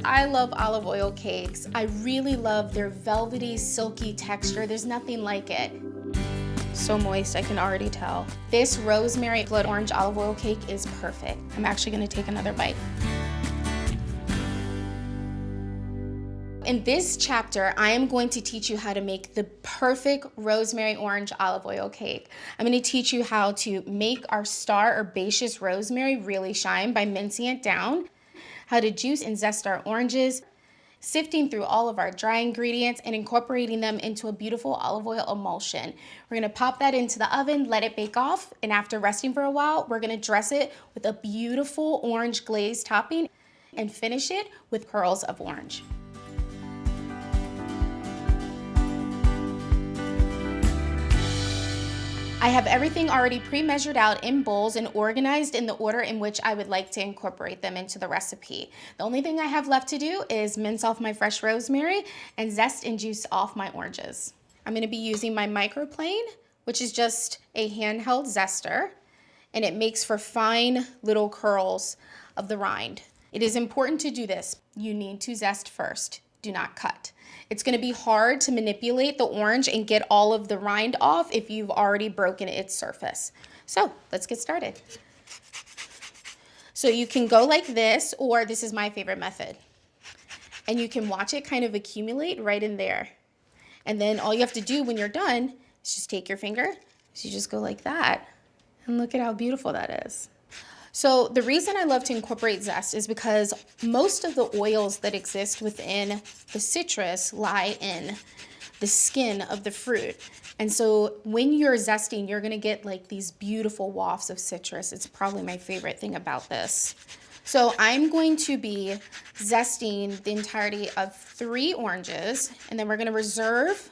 I love olive oil cakes. I really love their velvety, silky texture. There's nothing like it. So moist, I can already tell. This rosemary blood orange olive oil cake is perfect. I'm actually gonna take another bite. In this chapter, I am going to teach you how to make the perfect rosemary orange olive oil cake. I'm going to teach you how to make our star herbaceous rosemary really shine by mincing it down, how to juice and zest our oranges, sifting through all of our dry ingredients and incorporating them into a beautiful olive oil emulsion. We're going to pop that into the oven, let it bake off, and after resting for a while, we're going to dress it with a beautiful orange glaze topping and finish it with pearls of orange. I have everything already pre-measured out in bowls and organized in the order in which I would like to incorporate them into the recipe. The only thing I have left to do is mince off my fresh rosemary and zest and juice off my oranges. I'm going to be using my microplane, which is just a handheld zester, and it makes for fine little curls of the rind. It is important to do this. You need to zest first. Do not cut. It's going to be hard to manipulate the orange and get all of the rind off if you've already broken its surface. So let's get started. So you can go like this, or this is my favorite method. And you can watch it kind of accumulate right in there. And then all you have to do when you're done is just take your finger. So you just go like that. And look at how beautiful that is. So the reason I love to incorporate zest is because most of the oils that exist within the citrus lie in the skin of the fruit. And so when you're zesting, you're gonna get like these beautiful wafts of citrus. It's probably my favorite thing about this. So I'm going to be zesting the entirety of 3 oranges, and then we're gonna reserve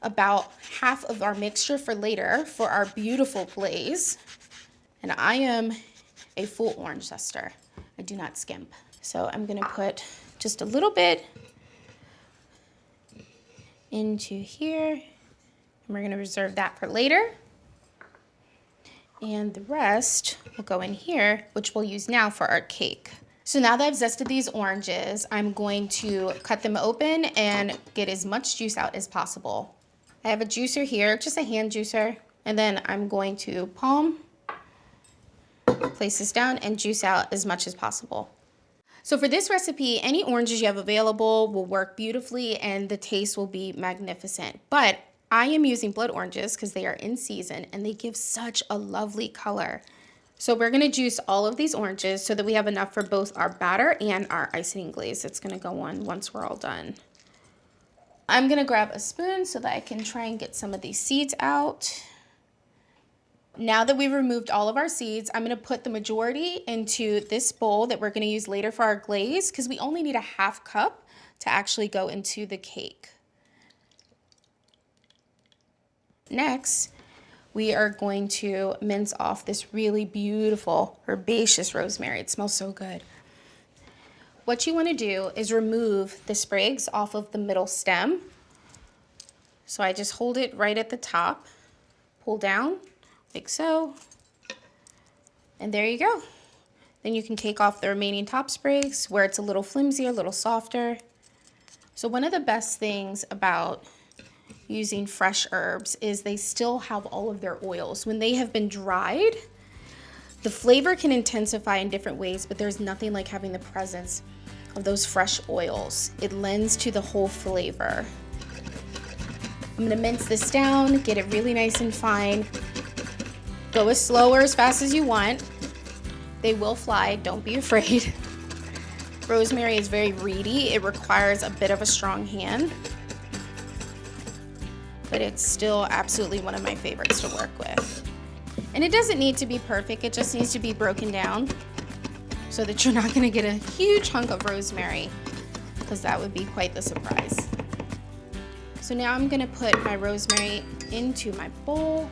about half of our mixture for later for our beautiful glaze. And I am a full orange zester. I do not skimp. So I'm gonna put just a little bit into here, and we're gonna reserve that for later. And the rest will go in here, which we'll use now for our cake. So now that I've zested these oranges, I'm going to cut them open and get as much juice out as possible. I have a juicer here, just a hand juicer, and then I'm going to place this down and juice out as much as possible. So for this recipe, any oranges you have available will work beautifully and the taste will be magnificent. But I am using blood oranges because they are in season and they give such a lovely color. So we're gonna juice all of these oranges so that we have enough for both our batter and our icing glaze that's gonna go on once we're all done. I'm gonna grab a spoon so that I can try and get some of these seeds out. Now that we've removed all of our seeds, I'm going to put the majority into this bowl that we're going to use later for our glaze, because we only need a ½ cup to actually go into the cake. Next, we are going to mince off this really beautiful herbaceous rosemary. It smells so good. What you want to do is remove the sprigs off of the middle stem. So I just hold it right at the top, pull down, like so, and there you go. Then you can take off the remaining top sprigs where it's a little flimsier, a little softer. So one of the best things about using fresh herbs is they still have all of their oils. When they have been dried, the flavor can intensify in different ways, but there's nothing like having the presence of those fresh oils. It lends to the whole flavor. I'm gonna mince this down, get it really nice and fine. Go as slow or as fast as you want. They will fly, don't be afraid. Rosemary is very reedy. It requires a bit of a strong hand, but it's still absolutely one of my favorites to work with. And it doesn't need to be perfect, it just needs to be broken down so that you're not gonna get a huge hunk of rosemary, because that would be quite the surprise. So now I'm gonna put my rosemary into my bowl,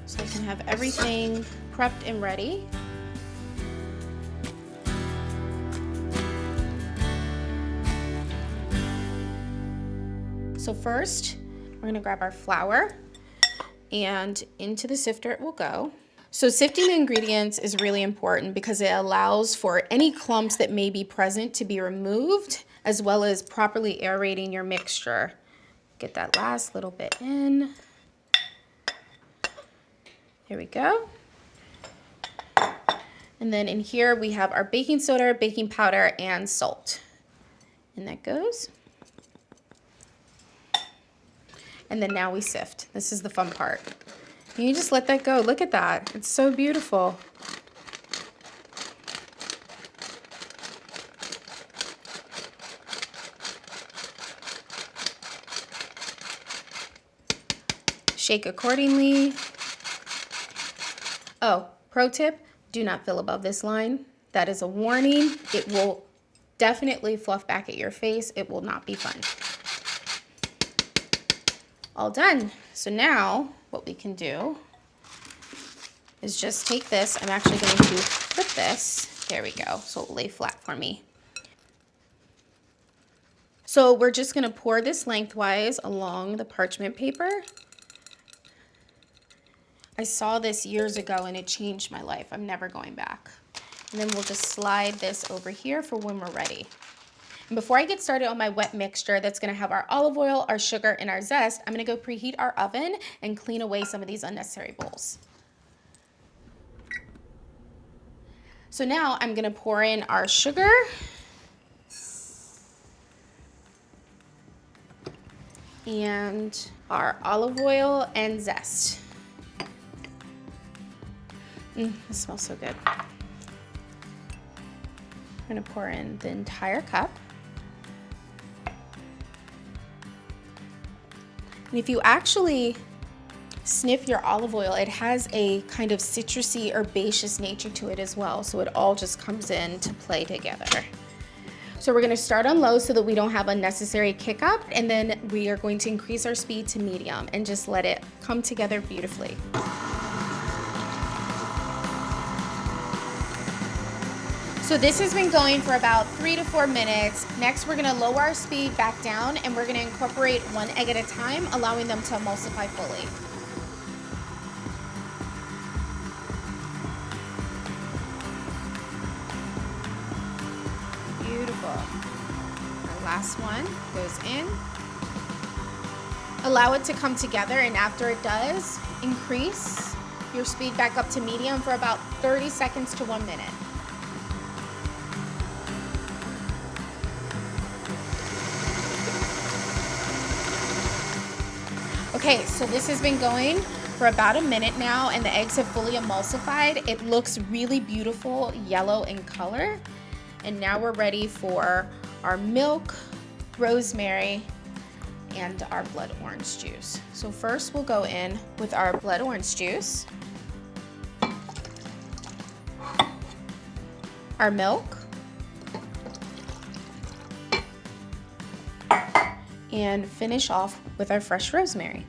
so I can have everything prepped and ready. So first, we're gonna grab our flour, and into the sifter it will go. So sifting the ingredients is really important because it allows for any clumps that may be present to be removed, as well as properly aerating your mixture. Get that last little bit in. Here we go. And then in here we have our baking soda, baking powder, and salt. And that goes. And then now we sift. This is the fun part. And you just let that go. Look at that. It's so beautiful. Shake accordingly. Oh, pro tip, do not fill above this line. That is a warning. It will definitely fluff back at your face. It will not be fun. All done. So now what we can do is just take this. I'm actually going to flip this. There we go. So it'll lay flat for me. So we're just going to pour this lengthwise along the parchment paper. I saw this years ago and it changed my life. I'm never going back. And then we'll just slide this over here for when we're ready. And before I get started on my wet mixture that's going to have our olive oil, our sugar, and our zest, I'm going to go preheat our oven and clean away some of these unnecessary bowls. So now I'm going to pour in our sugar. And our olive oil and zest. It smells so good. I'm going to pour in the entire cup. And if you actually sniff your olive oil, it has a kind of citrusy, herbaceous nature to it as well. So it all just comes in to play together. So we're going to start on low so that we don't have unnecessary kick up. And then we are going to increase our speed to medium and just let it come together beautifully. So this has been going for about 3 to 4 minutes. Next, we're gonna lower our speed back down and we're gonna incorporate one egg at a time, allowing them to emulsify fully. Beautiful. Our last one goes in. Allow it to come together, and after it does, increase your speed back up to medium for about 30 seconds to 1 minute. Okay, so this has been going for about a minute now and the eggs have fully emulsified. It looks really beautiful, yellow in color. And now we're ready for our milk, rosemary, and our blood orange juice. So first we'll go in with our blood orange juice, our milk, and finish off with our fresh rosemary.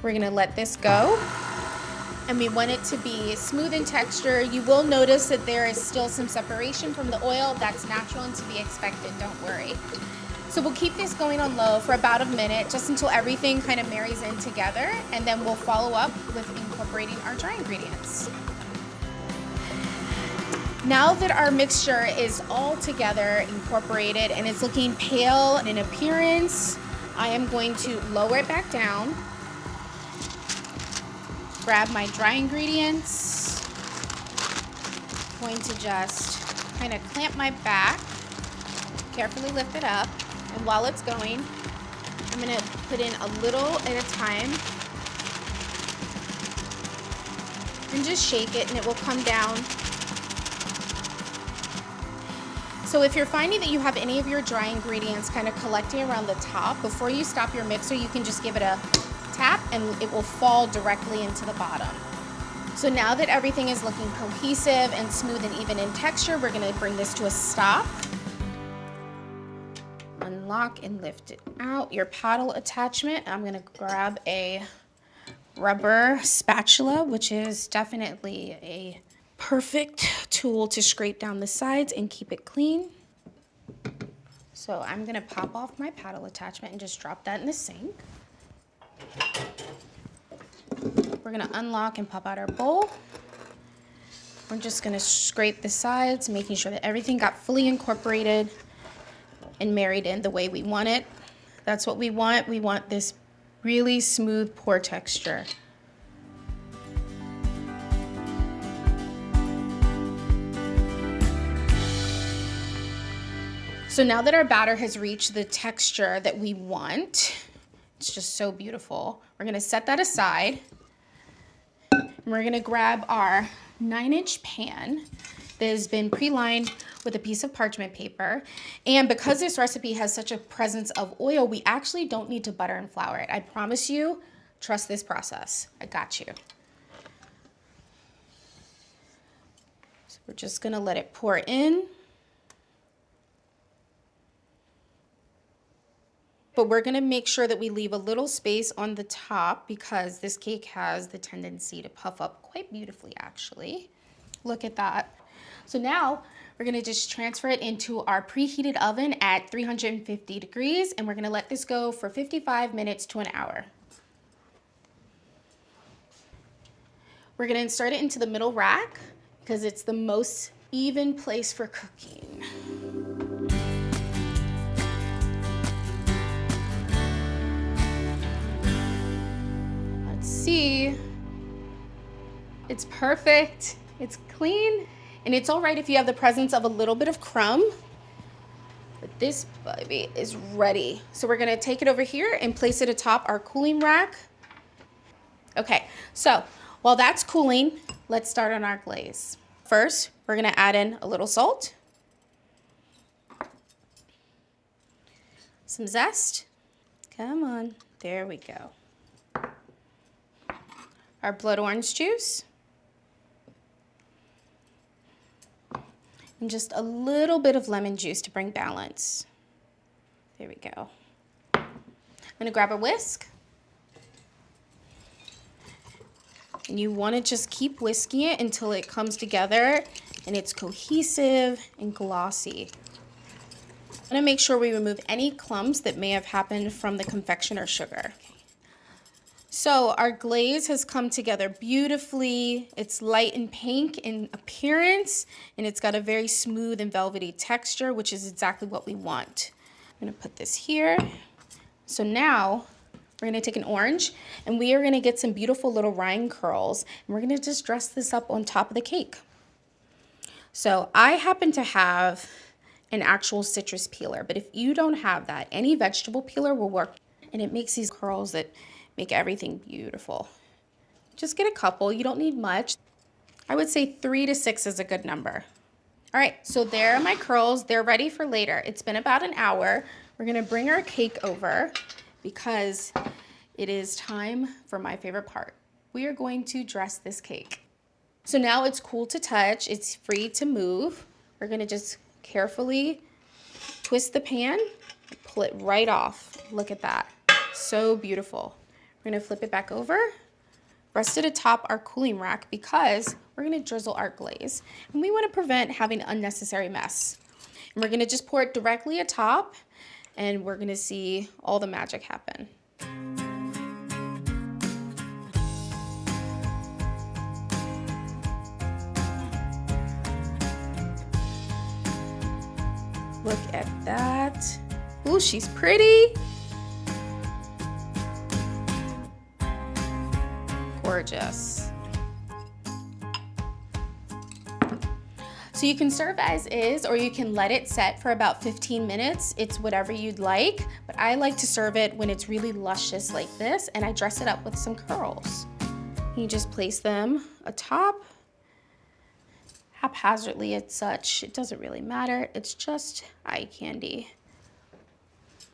We're gonna let this go, and we want it to be smooth in texture. You will notice that there is still some separation from the oil. That's natural and to be expected, don't worry. So we'll keep this going on low for about a minute, just until everything kind of marries in together, and then we'll follow up with incorporating our dry ingredients. Now that our mixture is all together, incorporated, and it's looking pale in appearance, I am going to lower it back down, grab my dry ingredients, going to just kind of clamp my back, carefully lift it up, and while it's going, I'm going to put in a little at a time and just shake it, and it will come down. So if you're finding that you have any of your dry ingredients kind of collecting around the top, before you stop your mixer, you can just give it a tap and it will fall directly into the bottom. So now that everything is looking cohesive and smooth and even in texture, we're going to bring this to a stop. Unlock and lift it out. Your paddle attachment, I'm going to grab a rubber spatula, which is definitely a perfect tool to scrape down the sides and keep it clean. So I'm gonna pop off my paddle attachment and just drop that in the sink. We're gonna unlock and pop out our bowl. We're just gonna scrape the sides, making sure that everything got fully incorporated and married in the way we want it. That's what we want. We want this really smooth pour texture. So now that our batter has reached the texture that we want, it's just so beautiful. We're gonna set that aside. And we're gonna grab our 9-inch pan that has been pre-lined with a piece of parchment paper. And because this recipe has such a presence of oil, we actually don't need to butter and flour it. I promise you, trust this process. I got you. So we're just gonna let it pour in. But we're gonna make sure that we leave a little space on the top because this cake has the tendency to puff up quite beautifully, actually. Look at that. So now we're gonna just transfer it into our preheated oven at 350 degrees, and we're gonna let this go for 55 minutes to an hour. We're gonna insert it into the middle rack because it's the most even place for cooking. See, it's perfect, it's clean, and it's all right if you have the presence of a little bit of crumb, but this baby is ready. So we're gonna take it over here and place it atop our cooling rack. Okay, so while that's cooling, let's start on our glaze. First, we're gonna add in a little salt, some zest, come on, there we go. Our blood orange juice, and just a little bit of lemon juice to bring balance. There we go. I'm gonna grab a whisk, and you wanna just keep whisking it until it comes together and it's cohesive and glossy. I'm gonna make sure we remove any clumps that may have happened from the confectioner sugar. So our glaze has come together beautifully. It's light and pink in appearance, and it's got a very smooth and velvety texture, which is exactly what we want. I'm gonna put this here. So now we're gonna take an orange, and we are gonna get some beautiful little rind curls, and we're gonna just dress this up on top of the cake. So I happen to have an actual citrus peeler, but if you don't have that, any vegetable peeler will work, and it makes these curls that make everything beautiful. Just get a couple, you don't need much. I would say 3 to 6 is a good number. All right, so there are my curls. They're ready for later. It's been about an hour. We're gonna bring our cake over because it is time for my favorite part. We are going to dress this cake. So now it's cool to touch, it's free to move. We're gonna just carefully twist the pan, pull it right off. Look at that, so beautiful. We're gonna flip it back over, rest it atop our cooling rack because we're gonna drizzle our glaze. And we wanna prevent having unnecessary mess. And we're gonna just pour it directly atop, and we're gonna see all the magic happen. Look at that. Ooh, she's pretty. Gorgeous. So you can serve as is, or you can let it set for about 15 minutes. It's whatever you'd like, but I like to serve it when it's really luscious like this, and I dress it up with some curls. You just place them atop, haphazardly as such. It doesn't really matter. It's just eye candy.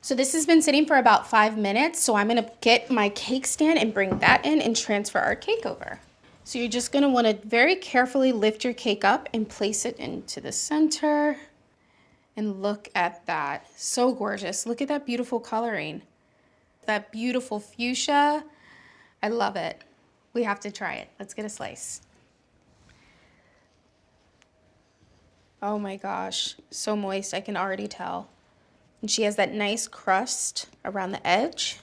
So this has been sitting for about 5 minutes, so I'm gonna get my cake stand and bring that in and transfer our cake over. So you're just gonna wanna very carefully lift your cake up and place it into the center. And look at that, so gorgeous. Look at that beautiful coloring. That beautiful fuchsia, I love it. We have to try it. Let's get a slice. Oh my gosh, so moist, I can already tell. And she has that nice crust around the edge.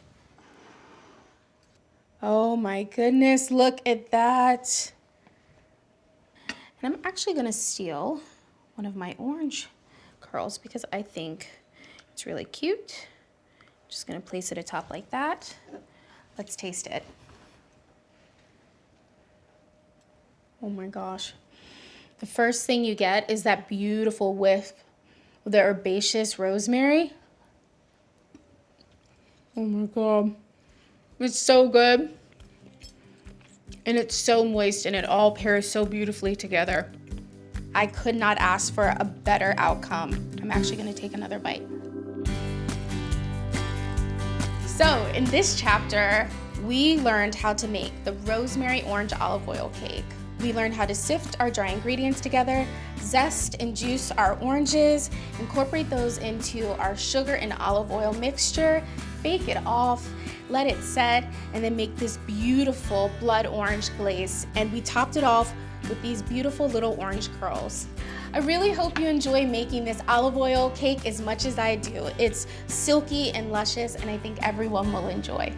Oh my goodness, look at that. And I'm actually gonna steal one of my orange curls because I think it's really cute. Just gonna place it atop like that. Let's taste it. Oh my gosh. The first thing you get is that beautiful whiff of the herbaceous rosemary. Oh my God. It's so good. And it's so moist and it all pairs so beautifully together. I could not ask for a better outcome. I'm actually gonna take another bite. So in this chapter, we learned how to make the rosemary orange olive oil cake. We learned how to sift our dry ingredients together, zest and juice our oranges, incorporate those into our sugar and olive oil mixture, bake it off, let it set, and then make this beautiful blood orange glaze. And we topped it off with these beautiful little orange curls. I really hope you enjoy making this olive oil cake as much as I do. It's silky and luscious, and I think everyone will enjoy.